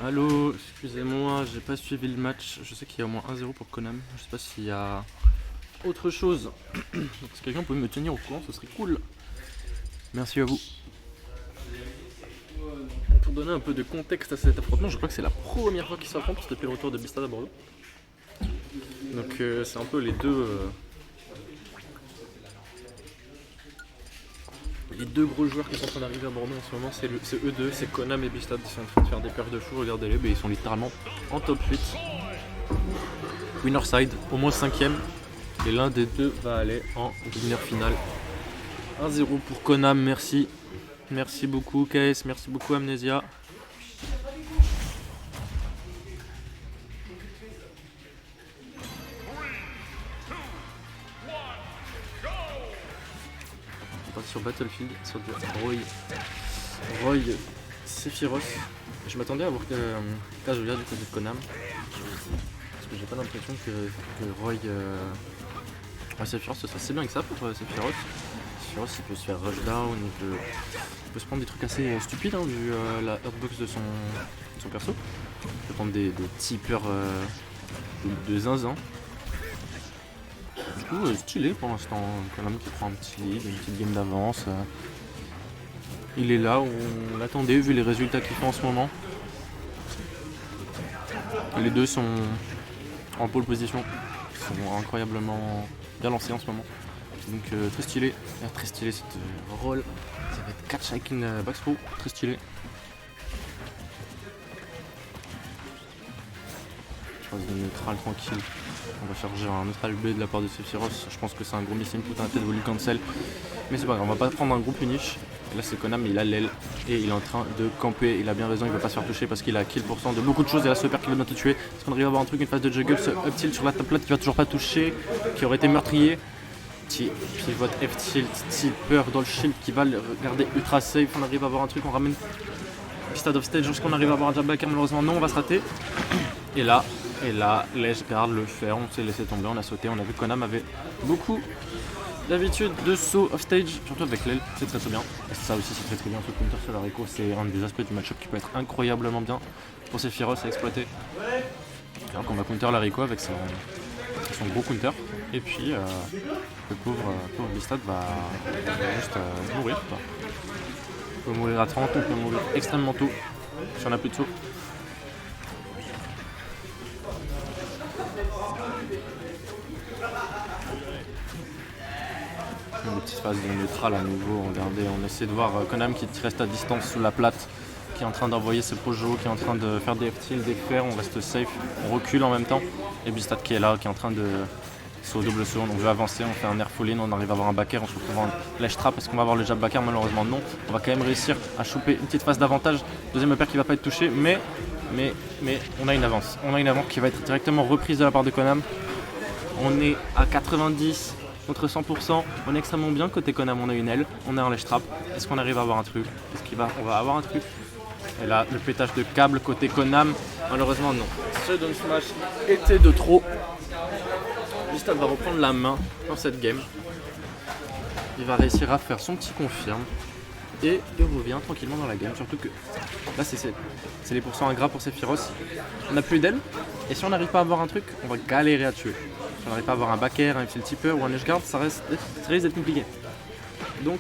Allô, excusez-moi, j'ai pas suivi le match. Je sais qu'il y a au moins 1-0 pour Konami. Je sais pas s'il y a autre chose. Si quelqu'un peut me tenir au courant, ce serait cool. Merci à vous. Pour donner un peu de contexte à cet affrontement, je crois que c'est la première fois qu'ils s'affrontent depuis le retour de Bistad à Bordeaux. Donc c'est un peu les deux gros joueurs qui sont en train d'arriver à Bordeaux en ce moment, c'est eux deux, c'est Konami et Bistad qui sont en train de faire des perfs de fou, regardez-les, ils sont littéralement en top 8. Winner side, au moins 5ème, et l'un des deux va aller en winner final. 1-0 pour Konam, merci. Merci beaucoup KS, merci beaucoup Amnesia. parti sur Battlefield, sur du Roy Sephiroth. Je m'attendais à voir Kazuya du côté de Konami. Parce que j'ai pas l'impression que Roy Sephiroth ce soit si bien que ça pour Sephiroth. Sephiroth il peut se faire rushdown, il peut se prendre des trucs assez stupides vu la hurtbox de son perso. Il peut prendre des tipeurs de zinzin. Du coup stylé pour l'instant, Konami qui prend un petit lead, une petite game d'avance. Il est là où on l'attendait vu les résultats qu'il fait en ce moment. Les deux sont en pole position, ils sont incroyablement bien lancés en ce moment. Donc très stylé cette roll. Ça va être catch avec une backthrow, très stylé. Je passe de neutral tranquille. On va charger un neutral B de la part de Sephiroth. Je pense que c'est un gros missing tout un tête voulu cancel. Mais c'est pas grave, on va pas prendre un gros punish. Et là c'est Konami, il a l'aile et il est en train de camper. Il a bien raison, il va pas se faire toucher parce qu'il a kill % de beaucoup de choses. Et là ce père qui va bientôt tuer. Est-ce qu'on arrive à avoir un truc, une phase de juggle, ce up tilt sur la top plate qui va toujours pas toucher, qui aurait été meurtrier. Pivot F tilt, tipper dans le shield qui va le garder ultra safe. On arrive à avoir un truc, on ramène Stade of Stage jusqu'on arrive à avoir un jab backer. Malheureusement non, on va se rater. Et là, Ledge garde le fer, on s'est laissé tomber, on a sauté, on a vu que Konami avait beaucoup d'habitude de saut off stage, surtout avec l'aile, c'est très bien. Et ça aussi c'est très bien, ce counter sur la Rico, c'est un des aspects du match-up qui peut être incroyablement bien pour Sephiroth à exploiter. Alors qu'on va counter la Rico avec son gros counter, et puis le pauvre Bistad va juste mourir. On peut mourir à 30, on peut mourir extrêmement tôt si on n'a plus de saut. Une petite phase de neutral à nouveau, regardez, on essaie de voir Konami qui reste à distance sous la plate, qui est en train d'envoyer ses projos, qui est en train de faire des F-tilt, des fers, on reste safe, on recule en même temps, et Bistad qui est là, qui est en train de saut, double saut, on veut avancer, on fait un air fall-in, on arrive à avoir un backer, on se retrouve en ledge trap, est-ce qu'on va avoir le jab backer? Malheureusement non, on va quand même réussir à choper une petite phase d'avantage, deuxième upper qui va pas être touché, mais on a une avance, qui va être directement reprise de la part de Konami. On est à 90 contre 100%, on est extrêmement bien côté Konami, on a une aile, on est en ledge trap. Est-ce qu'on arrive à avoir un truc? On va avoir un truc? Et là, le pétage de câble côté Konami, malheureusement non. Ce down smash était de trop. Bistad va reprendre la main dans cette game. Il va réussir à faire son petit confirme. Et il revient tranquillement dans la game, surtout que là c'est les pourcents ingrats pour Sephiroth. On n'a plus d'aile, et si on n'arrive pas à avoir un truc, on va galérer à tuer. Si on n'arrive pas à avoir un backer, un field tipper ou un edge guard, ça risque d'être compliqué. Donc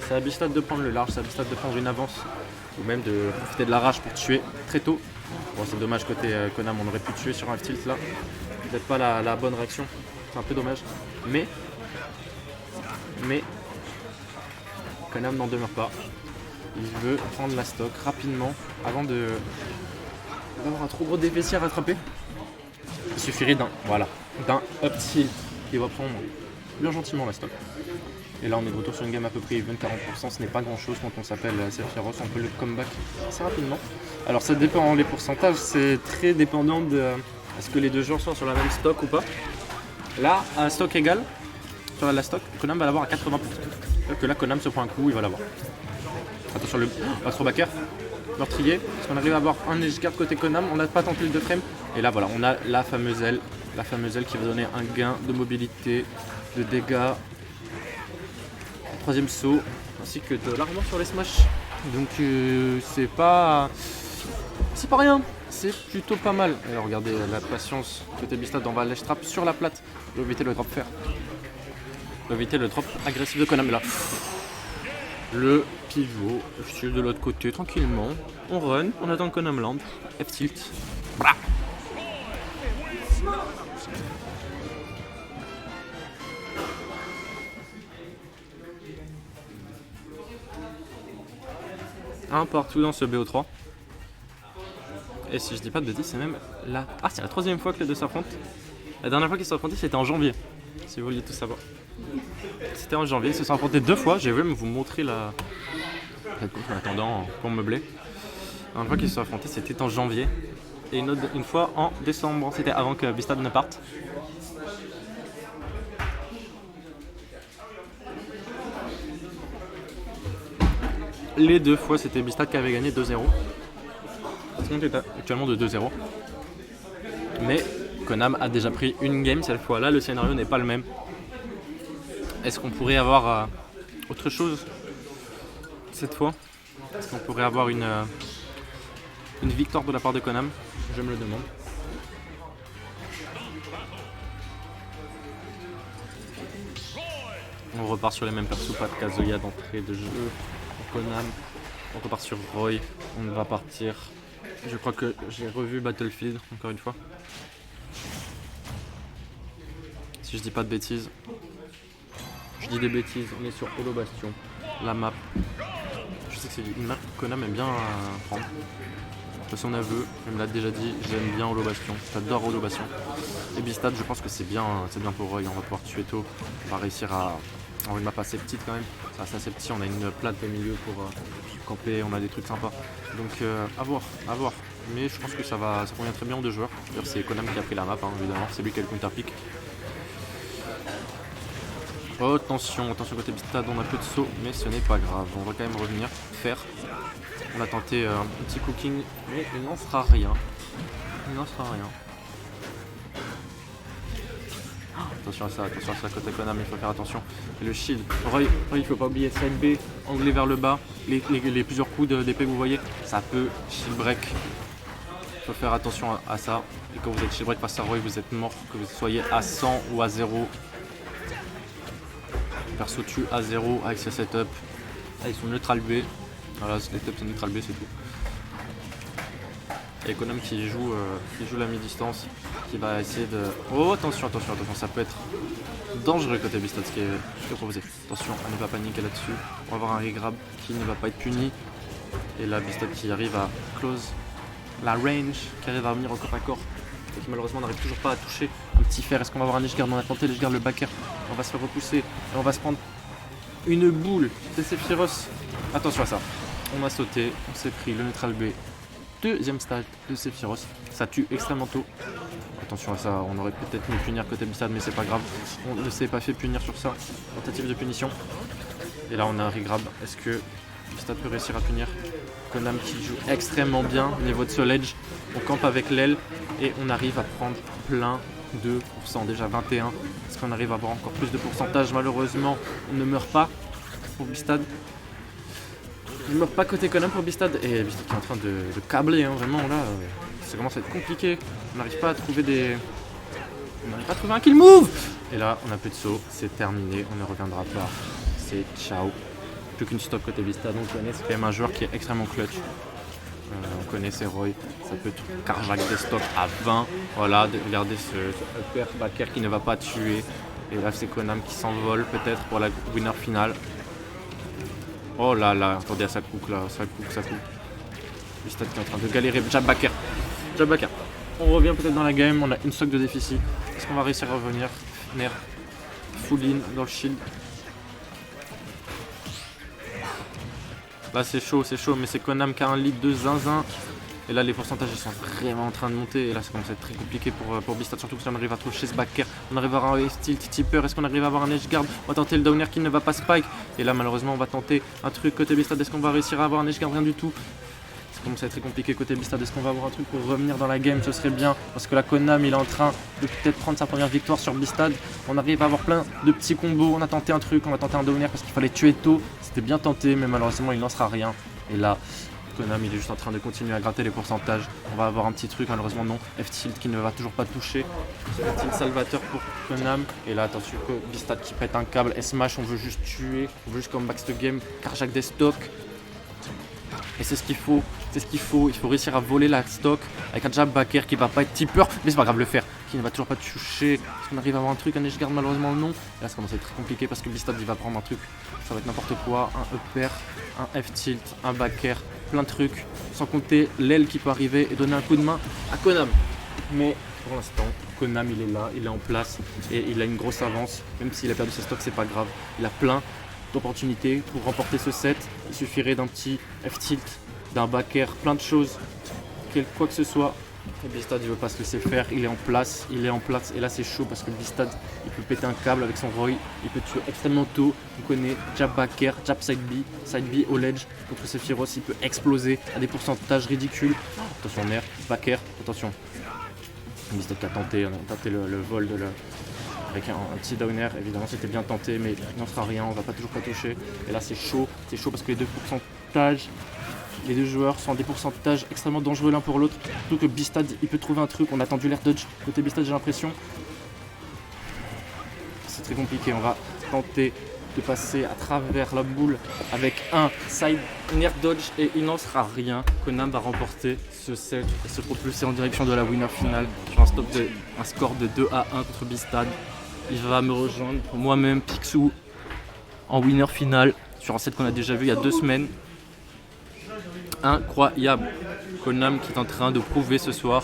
c'est à Bistad de prendre le large, c'est à Bistad de prendre une avance, ou même de profiter de la rage pour tuer très tôt. Bon, c'est dommage côté Konami, on aurait pu tuer sur un tilt là. Peut-être pas la bonne réaction, c'est un peu dommage. Mais Konami n'en demeure pas. Il veut prendre la stock rapidement avant d'avoir un trop gros déficit à rattraper. Il suffirait d'un up tilt qui va prendre bien gentiment la stock. Et là on est de retour sur une game à peu près even 40%, ce n'est pas grand chose quand on s'appelle Sephiroth, on peut le comeback assez rapidement. Alors ça dépend, les pourcentages, c'est très dépendant de est-ce que les deux joueurs sont sur la même stock ou pas. Là, à stock égal, sur la stock, Konami va l'avoir à 80%. C'est-à-dire que là, Konami se prend un coup, il va l'avoir. Attention, le astrobacker, meurtrier. Est-ce qu'on arrive à avoir un edge guard côté Konami? On n'a pas tenté le 2 frame. Et là, voilà, on a la fameuse aile qui va donner un gain de mobilité, de dégâts. Troisième saut, ainsi que de l'armure sur les smash. Donc, c'est pas rien. C'est plutôt pas mal. Et regardez la patience côté Bistad, on va ledge trap sur la plate. Je vais éviter le drop fair. Éviter le drop agressif de Konami là. Le pivot, je suis de l'autre côté tranquillement. On run, on attend Konami land. F-tilt. Blah. Un partout dans ce BO3. Et si je dis pas de bêtises, c'est même la... Ah, c'est la troisième fois que les deux s'affrontent. La dernière fois qu'ils se sont affrontés, c'était en janvier. Si vous vouliez tout savoir. C'était en janvier, ils se sont affrontés 2 fois. J'ai voulu vous montrer la coupe en attendant pour meubler. La dernière fois qu'ils se sont affrontés, c'était en janvier. Et une fois en décembre. C'était avant que Bistad ne parte. Les 2 fois, c'était Bistad qui avait gagné 2-0. Le compte est actuellement de 2-0. Mais Konam a déjà pris une game cette fois-là. Le scénario n'est pas le même. Est-ce qu'on pourrait avoir autre chose cette fois? Est-ce qu'on pourrait avoir une victoire de la part de Konam? Je me le demande. On repart sur les mêmes persos, pas de Kazuya d'entrée de jeu. Konam, on repart sur Roy. On va partir. Je crois que j'ai revu Battlefield encore une fois. Si je dis pas de bêtises. Je dis des bêtises, on est sur Holo Bastion. La map. Je sais que c'est une map que Konam aime bien prendre. De son aveu, il me l'a déjà dit, j'aime bien Holo Bastion. J'adore Holo Bastion. Et Bistad, je pense que c'est bien pour Roy. On va pouvoir tuer tôt. On va réussir à avoir une map assez petite quand même. C'est assez petit, on a une plate au milieu pour camper, on a des trucs sympas. Donc à voir. Mais je pense que ça convient très bien aux deux joueurs. D'ailleurs c'est Konam qui a pris la map, évidemment, c'est lui qui a le counter pick. Oh, attention côté Bistad, on a peu de saut, mais ce n'est pas grave. On va quand même revenir faire. On a tenté un petit cooking, mais il n'en sera rien. Attention à ça côté Konam, il faut faire attention. Et le shield, Roy, il faut pas oublier side B, anglais vers le bas, les plusieurs coups d'épée que vous voyez, ça peut shield break. Il faut faire attention à ça. Et quand vous êtes shield break face à Roy, vous êtes mort, que vous soyez à 100 ou à 0. Perso tue à 0 avec ce setup. Là ils sont neutral B. Voilà, ce setup c'est neutral B, c'est tout. Et Konam qui joue la mi-distance, qui va essayer de... Oh attention, ça peut être dangereux côté Bistad, ce qui est proposé. Attention, on ne va pas paniquer là-dessus. On va avoir un regrab qui ne va pas être puni. Et là Bistad qui arrive à close la range, qui arrive à revenir au corps à corps. Et qui malheureusement n'arrive toujours pas à toucher un petit fer. Est-ce qu'on va avoir un edgeguard? On a tenté l'edgeguard, le backer. On va se faire repousser et on va se prendre une boule de Sephiroth. Attention à ça. On a sauté, on s'est pris le neutral B. Deuxième stade de Sephiroth. Ça tue extrêmement tôt. Attention à ça, on aurait peut-être mieux punir côté Bistad, mais c'est pas grave. On ne s'est pas fait punir sur ça. Tentative de punition. Et là on a un regrab. Est-ce que Bistad peut réussir à punir? Konam qui joue extrêmement bien au niveau de ce ledge. On campe avec l'aile et on arrive à prendre plein de pourcents. Déjà 21. Est-ce qu'on arrive à avoir encore plus de pourcentage? Malheureusement, on ne meurt pas pour Bistad. Il ne meurt pas côté Konam pour Bistad. Et Bistad qui est en train de câbler, vraiment là. Ça commence à être compliqué. On n'arrive pas à trouver un kill move. Et là, on a plus de saut. C'est terminé. On ne reviendra pas. C'est ciao. Plus qu'une stock côté Bistad. On connaît, c'est quand même un joueur qui est extrêmement clutch. On connaît ses Roy, ça peut carjack des stocks à 20. Voilà, regardez ce upper backer qui ne va pas tuer. Et là c'est Konam qui s'envole peut-être pour la winner finale. Oh là là, attendez à sa cook là, ça cook. Bistad qui est en train de galérer, jab backer. On revient peut-être dans la game, on a une stock de déficit. Est-ce qu'on va réussir à revenir? Nerf, full in dans le shield. Là c'est chaud, mais c'est Konam qui a un lead de zinzin. Et là les pourcentages ils sont vraiment en train de monter. Et là ça commence à être très compliqué pour Bistad, surtout si on arrive à toucher ce backer. On arrive à avoir un tilt tipper, est-ce qu'on arrive à avoir un edge guard? On va tenter le downer qui ne va pas spike. Et là malheureusement on va tenter un truc côté Bistad, est-ce qu'on va réussir à avoir un edge guard? Rien du tout. Ça commence à être très compliqué côté Bistad, est-ce qu'on va avoir un truc pour revenir dans la game? Ce serait bien, parce que la Konam il est en train de peut-être prendre sa première victoire sur Bistad. On arrive à avoir plein de petits combos, on a tenté un truc, on va tenter un downer parce qu'il fallait tuer tôt. C'était bien tenté, mais malheureusement il n'en sera rien. Et là, Konam il est juste en train de continuer à gratter les pourcentages. On va avoir un petit truc, malheureusement non. F-tilt qui ne va toujours pas toucher. F-tilt salvateur pour Konam. Et là, attention, Bistad qui pète un câble. S-Smash, on veut juste tuer. On veut juste comeback cette game. Carjack des stocks. Et c'est ce qu'il faut. Il faut réussir à voler la stock avec un jab backer qui va pas être tipper. Mais c'est pas grave, le faire. Qui ne va toujours pas toucher. Est-ce qu'on arrive à avoir un truc? Un edge guard, malheureusement non. Et là, ça commence à être très compliqué parce que Bistad il va prendre un truc. Ça va être n'importe quoi. Un upper, un F-tilt, un backer. Plein de trucs, sans compter l'aile qui peut arriver et donner un coup de main à Konam. Mais pour l'instant, Konam il est là, il est en place et il a une grosse avance. Même s'il a perdu ses stocks, c'est pas grave. Il a plein d'opportunités pour remporter ce set. Il suffirait d'un petit F-tilt, d'un backer, plein de choses, quoi que ce soit. Et Bistad il veut pas se laisser faire, il est en place, et là c'est chaud parce que Bistad il peut péter un câble avec son Roy, il peut tuer extrêmement tôt, on connaît jab backer, jab side B au ledge contre Sephiroth, il peut exploser à des pourcentages ridicules. Attention nerf, backer, attention. Bistad qui a tenté le vol avec un petit downer, évidemment c'était bien tenté mais il n'en fera rien, on va pas toujours pas toucher. Et là c'est chaud parce que les deux pourcentages. Les deux joueurs sont à des pourcentages extrêmement dangereux l'un pour l'autre. Surtout que Bistad il peut trouver un truc. On a tendu l'air dodge côté Bistad, j'ai l'impression. C'est très compliqué. On va tenter de passer à travers la boule avec un side air dodge et il n'en sera rien. Konam va remporter ce set et se propulser en direction de la winner finale sur un score de 2-1 contre Bistad. Il va me rejoindre moi-même, Picsou, en winner finale sur un set qu'on a déjà vu il y a 2 semaines. Incroyable. Konam qui est en train de prouver ce soir